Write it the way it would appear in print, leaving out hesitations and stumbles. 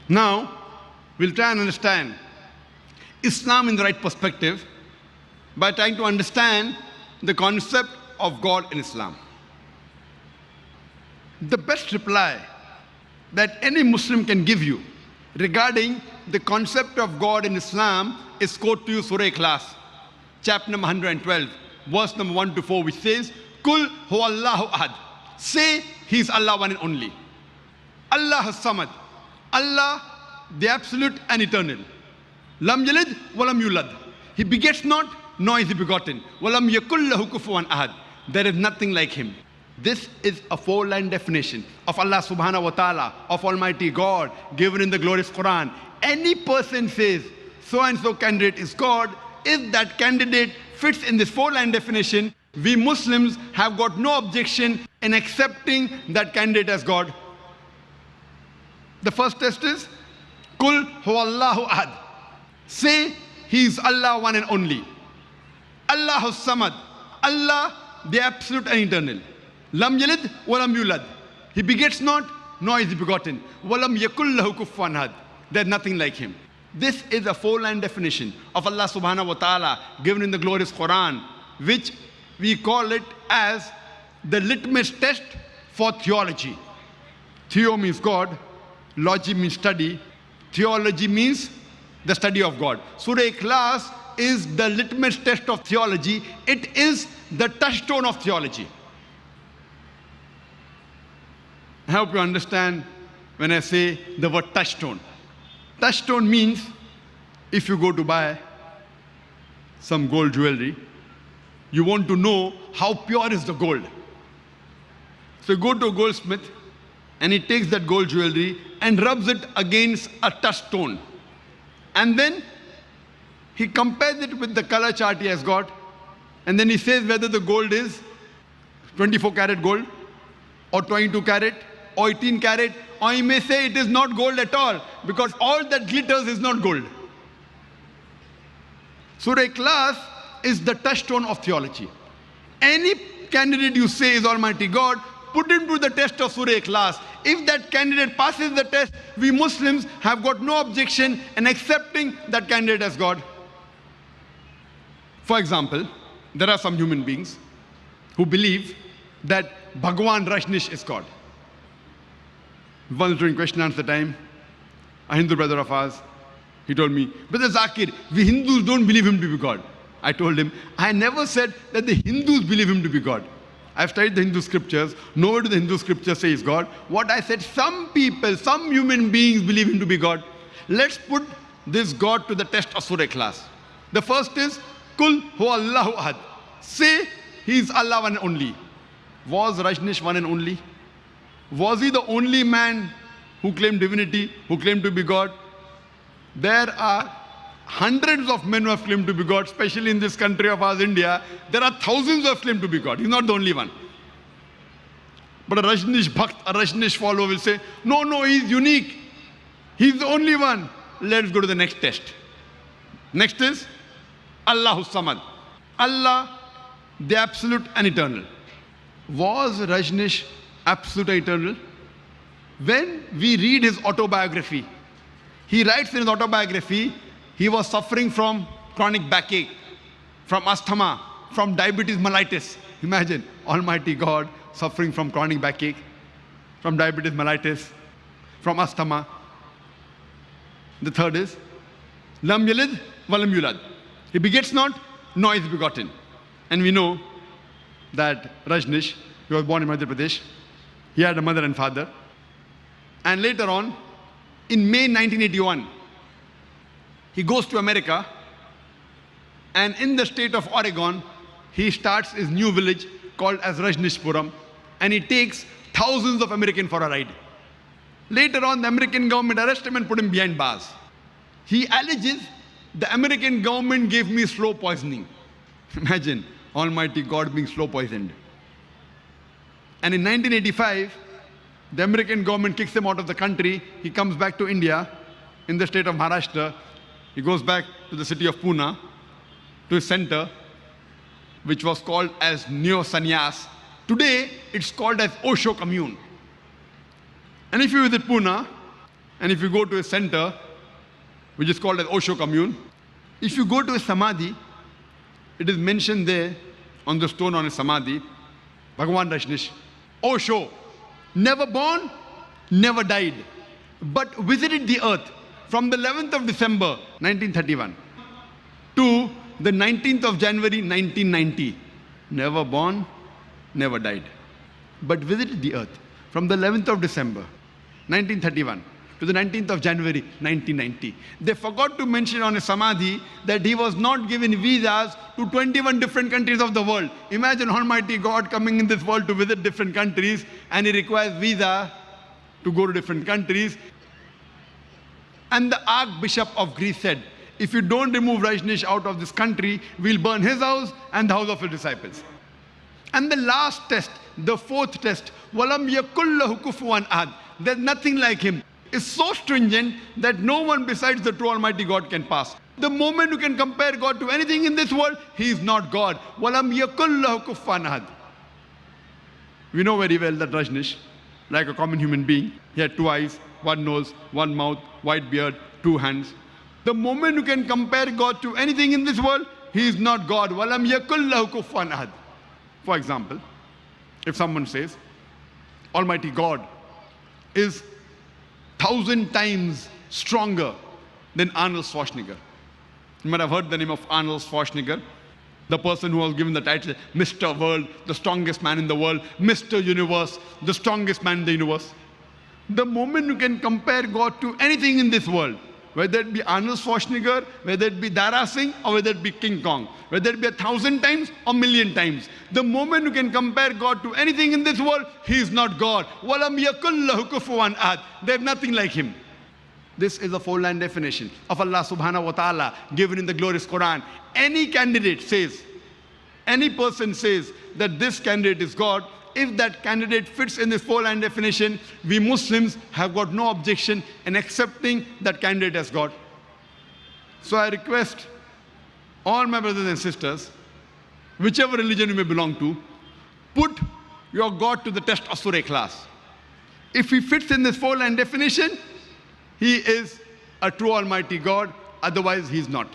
Now, we'll try and understand Islam in the right perspective by trying to understand the concept of God in Islam. The best reply that any Muslim can give you regarding the concept of God in Islam is quote to you Surah Ikhlas, chapter number 112, verse number 1 to 4, which says, Kul huwallahu ahad. Say, He is Allah one and only. Allah has-samad. Allah, the absolute and eternal. Lam yalid walam yulad. He begets not, nor is he begotten. Walam yakul lahu kufuwan ahad. There is nothing like him. This is a four-line definition of Allah subhanahu wa ta'ala, of Almighty God, given in the glorious Quran. Any person says, so-and-so candidate is God, if that candidate fits in this four-line definition, we Muslims have got no objection in accepting that candidate as God. The first test is, Kul huwallahu ahad. Say, He is Allah one and only. Allah has-samad. Allah, the absolute and eternal. Lam yalid walam yulad. He begets not, nor is he begotten. Walam yakul lahu kufuwan ahad. There is nothing like him. This is a four-line definition of Allah subhanahu wa ta'ala given in the glorious Quran, which we call it as the litmus test for theology. Theo means God, logy means study, theology means the study of God. Surah Ikhlas is the litmus test of theology. It is the touchstone of theology. I hope you understand when I say the word touchstone. Touchstone means if you go to buy some gold jewelry, you want to know how pure is the gold. So you go to a goldsmith and he takes that gold jewelry and rubs it against a touchstone. And then he compares it with the color chart he has got, and then he says whether the gold is 24 karat gold or 22 karat or 18 karat, or he may say it is not gold at all because all that glitters is not gold. Surah Ikhlas is the touchstone of theology. Any candidate you say is Almighty God, put him to the test of Surah Ikhlas. If that candidate passes the test, we Muslims have got no objection in accepting that candidate as God. For example, there are some human beings who believe that Bhagwan Rajneesh is God. Once during question and answer time, a Hindu brother of ours, he told me, Brother Zakir, we Hindus don't believe him to be God. I told him, I never said that the Hindus believe him to be God. I've studied the Hindu scriptures. Nowhere do the Hindu scriptures say he's God. What I said, some people, some human beings believe him to be God. Let's put this God to the test of Surah Ikhlas. The first is, Kul huwallahu ahad. Say, He is Allah one and only. Was Rajneesh one and only? Was he the only man who claimed divinity, who claimed to be God? There are hundreds of men who have claimed to be God, especially in this country of ours, India. There are thousands who have claimed to be God. He's not the only one. But a Rajneesh Bhakt, a Rajneesh follower will say, no, he's unique. He's the only one. Let's go to the next test. Next is Allah has-samad. Allah, the absolute and eternal. Was Rajneesh absolute and eternal? When we read his autobiography, he writes in his autobiography, he was suffering from chronic backache, from asthma, from diabetes mellitus. Imagine, Almighty God suffering from chronic backache, from diabetes mellitus, from asthma. The third is, Lam yalid walam yulad. He begets not, nor is he begotten. And we know that Rajneesh, he was born in Madhya Pradesh. He had a mother and father. And later on, in May 1981, he goes to America, and in the state of Oregon, he starts his new village called as Rajneeshpuram, and he takes thousands of Americans for a ride. Later on, the American government arrested him and put him behind bars. He alleges, the American government gave me slow poisoning. Imagine, Almighty God being slow poisoned. And in 1985, the American government kicks him out of the country. He comes back to India, in the state of Maharashtra. He goes back to the city of Pune, to his center, which was called as Neo Sannyas. Today, it's called as Osho Commune. And if you visit Pune, And if you go to a center, which is called as Osho commune, if you go to a samadhi, it is mentioned there on the stone on a samadhi, Bhagavan Rajneesh, Osho, never born, never died, but visited the earth from the 11th of December 1931 to the 19th of January 1990. Never born, never died, but visited the earth from the 11th of December 1931 to the 19th of January 1990. They forgot to mention on a samadhi that he was not given visas to 21 different countries of the world. Imagine Almighty God coming in this world to visit different countries, and he requires visa to go to different countries. And the Archbishop of Greece said, if you don't remove Rajneesh out of this country, we'll burn his house and the house of his disciples. And the last test, the fourth test, Walam yakullahu kufuwan ahad. There's nothing like him. It's so stringent that no one besides the true Almighty God can pass. The moment you can compare God to anything in this world, he is not God. Walam yakullahu kufuwan ahad. We know very well that Rajneesh, like a common human being, he had 2 eyes, 1 nose, 1 mouth, white beard, 2 hands. The moment you can compare God to anything in this world, he is not God. Walam yakullahu kufuwan ahad. For example, if someone says, Almighty God is 1,000 times stronger than Arnold Schwarzenegger. You might have heard the name of Arnold Schwarzenegger, the person who was given the title Mr. World, the strongest man in the world, Mr. Universe, the strongest man in the universe. The moment you can compare God to anything in this world, whether it be Arnold Schwarzenegger, whether it be Dara Singh, or whether it be King Kong, whether it be 1,000 times or 1,000,000 times, the moment you can compare God to anything in this world, he is not God. Walam yakullahu kufuwan ahad. There's nothing like him. This is a 4-line definition of Allah subhanahu wa ta'ala given in the glorious Quran. Any candidate says, any person says that this candidate is God, if that candidate fits in this 4-line definition, we Muslims have got no objection in accepting that candidate as God. So I request all my brothers and sisters, whichever religion you may belong to, put your God to the test of Surah Ikhlas. If he fits in this 4-line definition, he is a true Almighty God, otherwise he is not.